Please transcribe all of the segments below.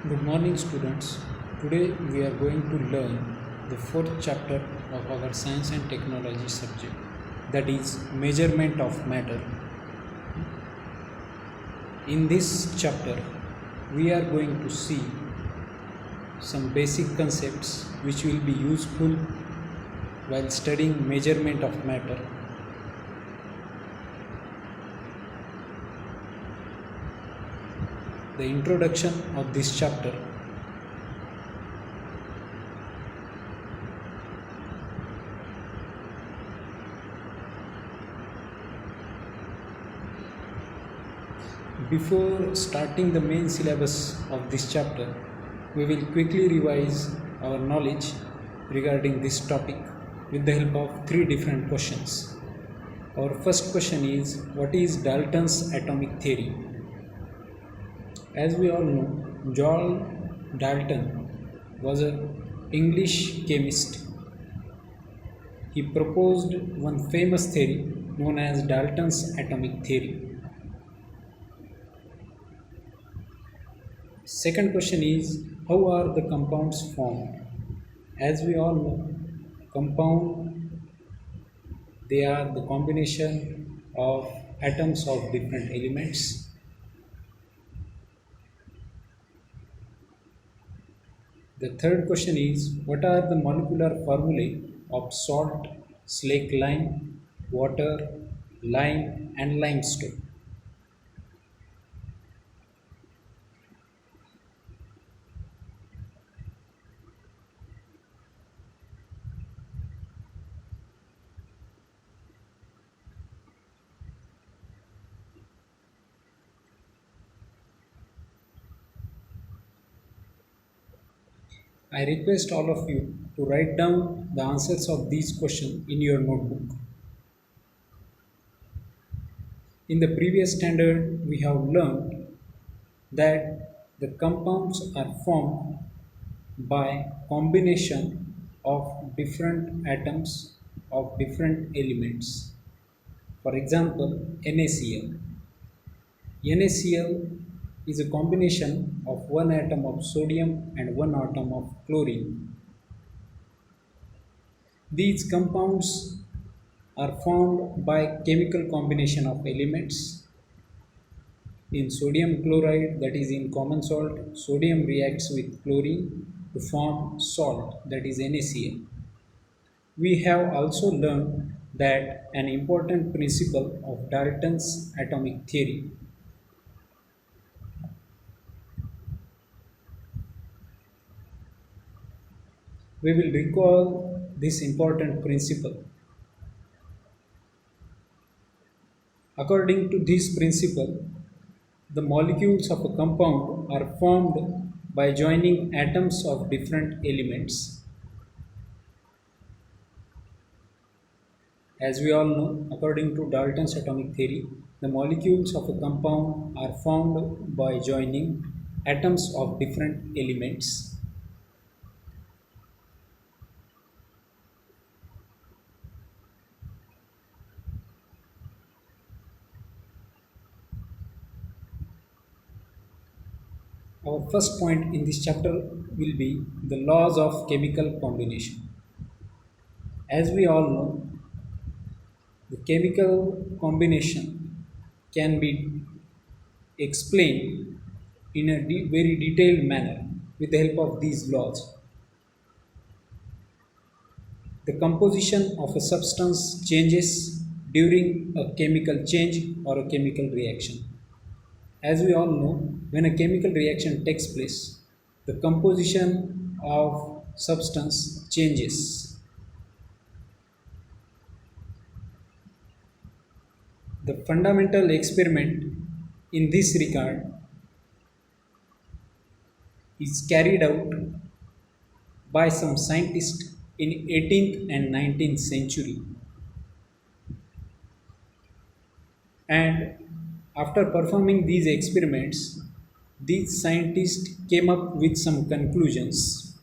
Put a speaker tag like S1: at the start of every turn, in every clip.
S1: Good morning, students. Today we are going to learn the fourth chapter of our science and technology subject, that is measurement of matter. In this chapter, we are going to see some basic concepts which will be useful while studying measurement of matter. The introduction of this chapter. Before starting the main syllabus of this chapter, we will quickly revise our knowledge regarding this topic with the help of three different questions. Our first question is, what is Dalton's atomic theory? As we all know, John Dalton was an English chemist. He proposed one famous theory known as Dalton's atomic theory. Second question is, how are the compounds formed? As we all know, compound, they are the combination of atoms of different elements. The third question is, what are the molecular formulae of salt, slake lime, water, lime and limestone? I request all of you to write down the answers of these questions in your notebook. In the previous standard, we have learned that the compounds are formed by combination of different atoms of different elements. For example, NaCl. NaCl is a combination of one atom of sodium and one atom of chlorine. These compounds are formed by chemical combination of elements. In sodium chloride, that is in common salt, sodium reacts with chlorine to form salt, that is NaCl. We have also learned that an important principle of Dalton's atomic theory. We will recall this important principle. According to this principle, the molecules of a compound are formed by joining atoms of different elements. As we all know, according to Dalton's atomic theory, the molecules of a compound are formed by joining atoms of different elements. Our first point in this chapter will be the laws of chemical combination. As we all know, the chemical combination can be explained in a very detailed manner with the help of these laws. The composition of a substance changes during a chemical change or a chemical reaction. As we all know, when a chemical reaction takes place, the composition of substance changes. The fundamental experiment in this regard is carried out by some scientists in 18th and 19th century. And after performing these experiments, these scientists came up with some conclusions.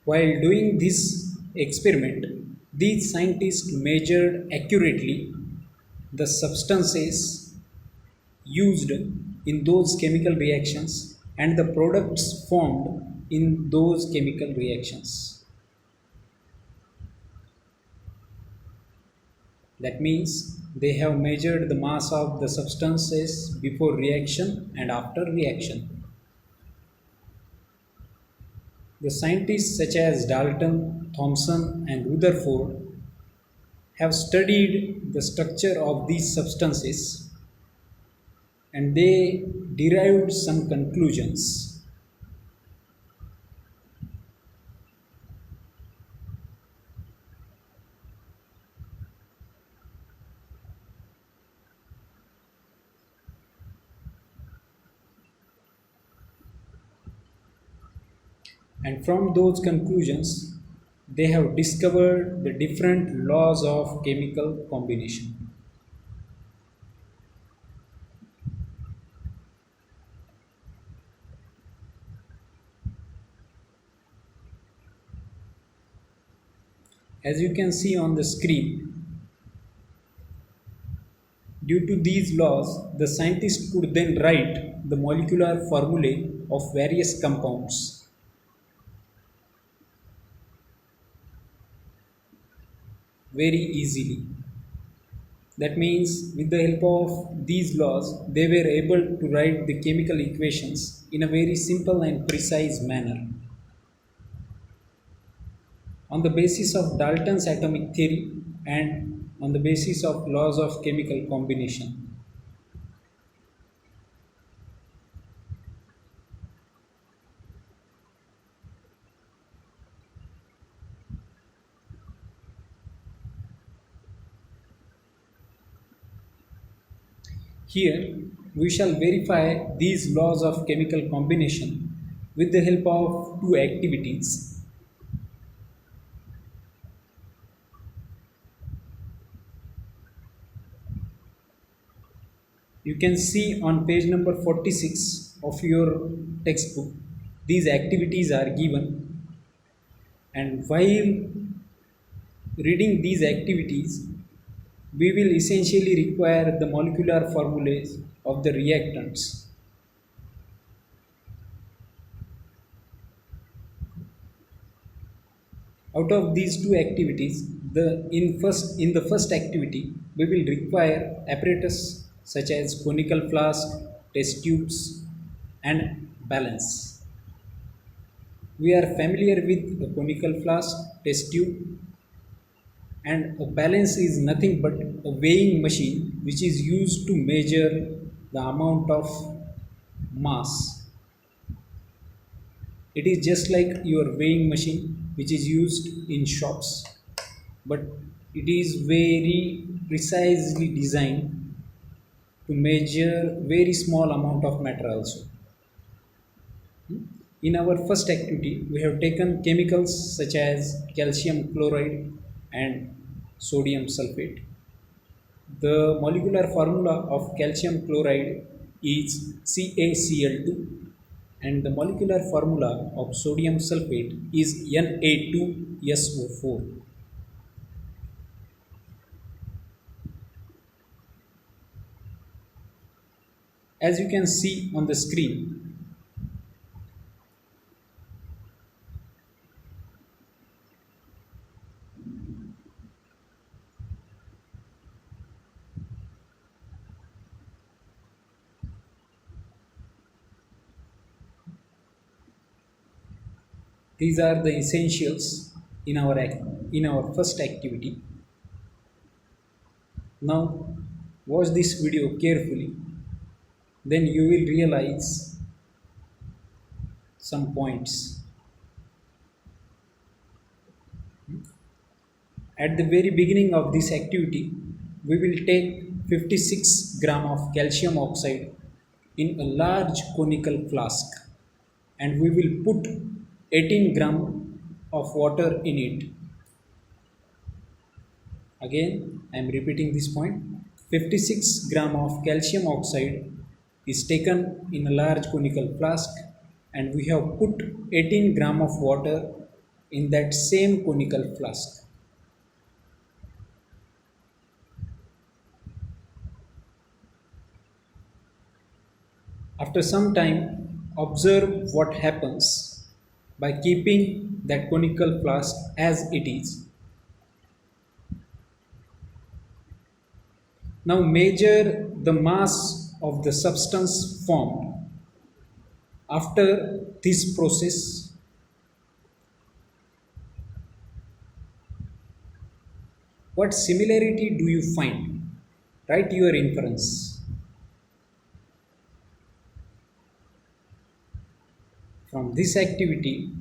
S1: While doing this experiment, These scientists measured accurately the substances used in those chemical reactions and the products formed in those chemical reactions. That means they have measured the mass of the substances before reaction and after reaction. The scientists such as Dalton, Thomson, and Rutherford have studied the structure of these substances and they derived some conclusions. And from those conclusions, they have discovered the different laws of chemical combination. As you can see on the screen, due to these laws, the scientists could then write the molecular formulae of various compounds. Very easily. That means with the help of these laws, they were able to write the chemical equations in a very simple and precise manner. On the basis of Dalton's atomic theory and on the basis of laws of chemical combination. Here, we shall verify these laws of chemical combination with the help of two activities. You can see on page number 46 of your textbook, these activities are given, and while reading these activities, we will essentially require the molecular formulas of the reactants. Out of these two activities, in the first activity, we will require apparatus such as conical flask, test tubes, and balance. We are familiar with the conical flask, test tube, and a balance is nothing but a weighing machine which is used to measure the amount of mass. It is just like your weighing machine which is used in shops, but it is very precisely designed to measure very small amount of matter also. In our first activity, we have taken chemicals such as calcium chloride and sodium sulfate. The molecular formula of calcium chloride is CaCl2 and the molecular formula of sodium sulfate is Na2SO4. As you can see on the screen, these are the essentials in our first activity. Now watch this video carefully, then you will realize some points. At the very beginning of this activity, we will take 56 gram of calcium oxide in a large conical flask and we will put 18 gram of water in it. Again, I am repeating this point. 56 gram of calcium oxide is taken in a large conical flask and we have put 18 gram of water in that same conical flask. After some time, observe what happens by keeping that conical flask as it is. Now measure the mass of the substance formed after this process. What similarity do you find? Write your inference. From this activity,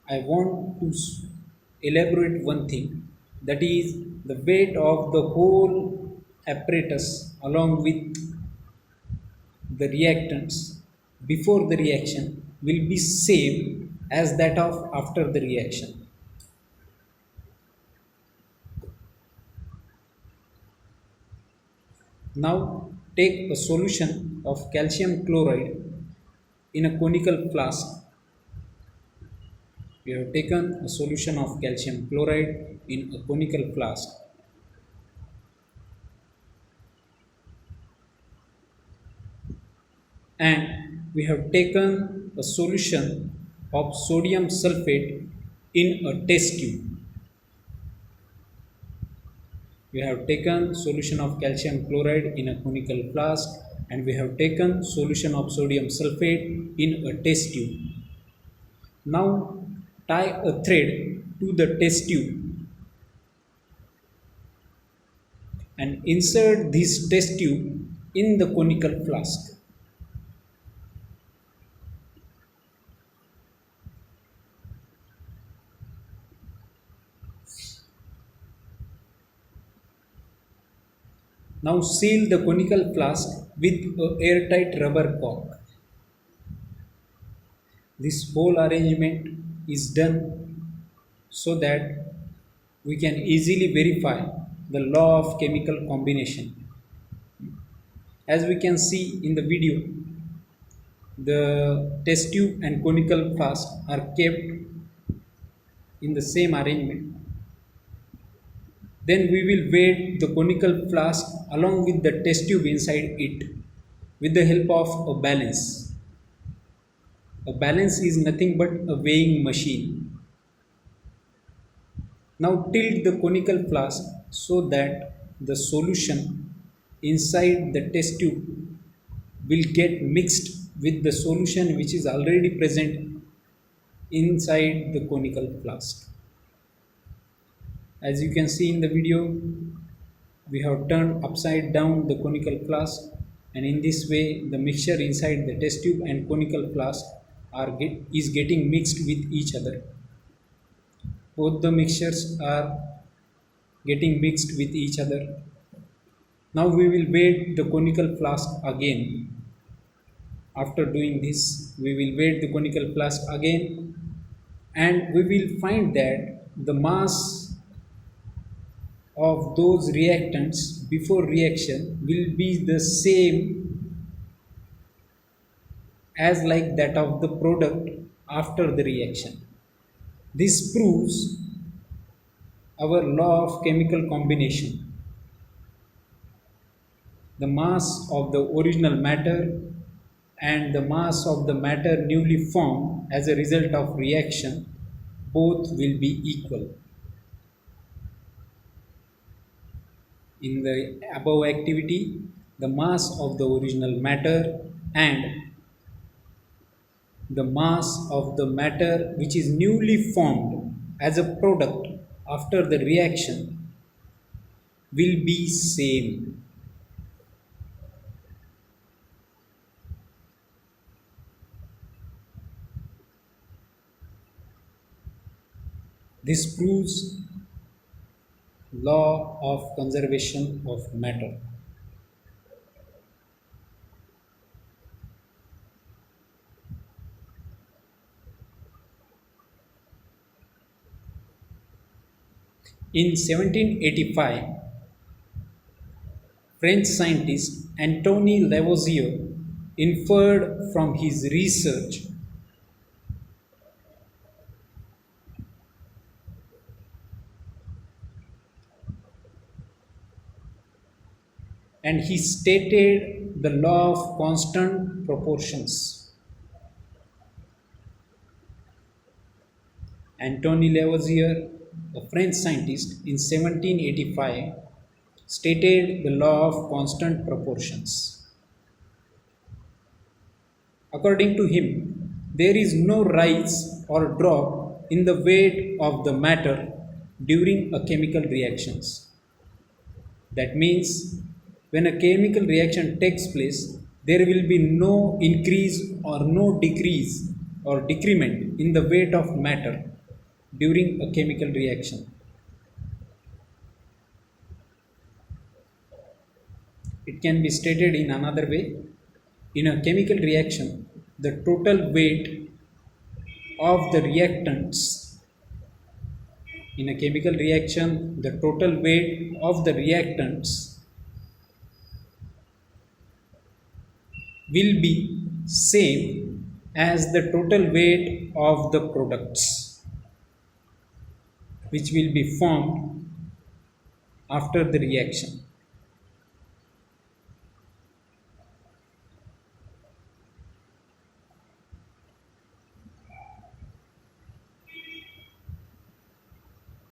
S1: I want to elaborate one thing, that is the weight of the whole apparatus along with the reactants before the reaction will be same as that of after the reaction. Now take a solution of calcium chloride in a conical flask. We have taken a solution of calcium chloride in a conical flask. And we have taken a solution of sodium sulfate in a test tube. We have taken solution of calcium chloride in a conical flask, and we have taken solution of sodium sulfate in a test tube. Now tie a thread to the test tube and insert this test tube in the conical flask. Now seal the conical flask with an airtight rubber cork. This whole arrangement is done so that we can easily verify the law of chemical combination. As we can see in the video, the test tube and conical flask are kept in the same arrangement. Then we will weight the conical flask along with the test tube inside it with the help of a balance. A balance is nothing but a weighing machine. Now tilt the conical flask so that the solution inside the test tube will get mixed with the solution which is already present inside the conical flask. As you can see in the video, we have turned upside down the conical flask, and in this way the mixture inside the test tube and conical flask is getting mixed with each other. Both the mixtures are getting mixed with each other. Now we will weight the conical flask again. After doing this, we will weight the conical flask again, and we will find that the mass of those reactants before reaction will be the same as like that of the product after the reaction. This proves our law of chemical combination. The mass of the original matter and the mass of the matter newly formed as a result of reaction both will be equal. In the above activity, the mass of the original matter and the mass of the matter which is newly formed as a product after the reaction will be same. This proves law of conservation of matter. In 1785, French scientist Antoine Lavoisier inferred from his research and he stated the law of constant proportions. Antoine Lavoisier, a French scientist, in 1785 stated the law of constant proportions. According to him, there is no rise or drop in the weight of the matter during a chemical reactions. That means when a chemical reaction takes place, there will be no increase or no decrease or decrement in the weight of matter during a chemical reaction. It can be stated in another way. In a chemical reaction, the total weight of the reactants in a chemical reaction, the total weight of the reactants will be same as the total weight of the products which will be formed after the reaction.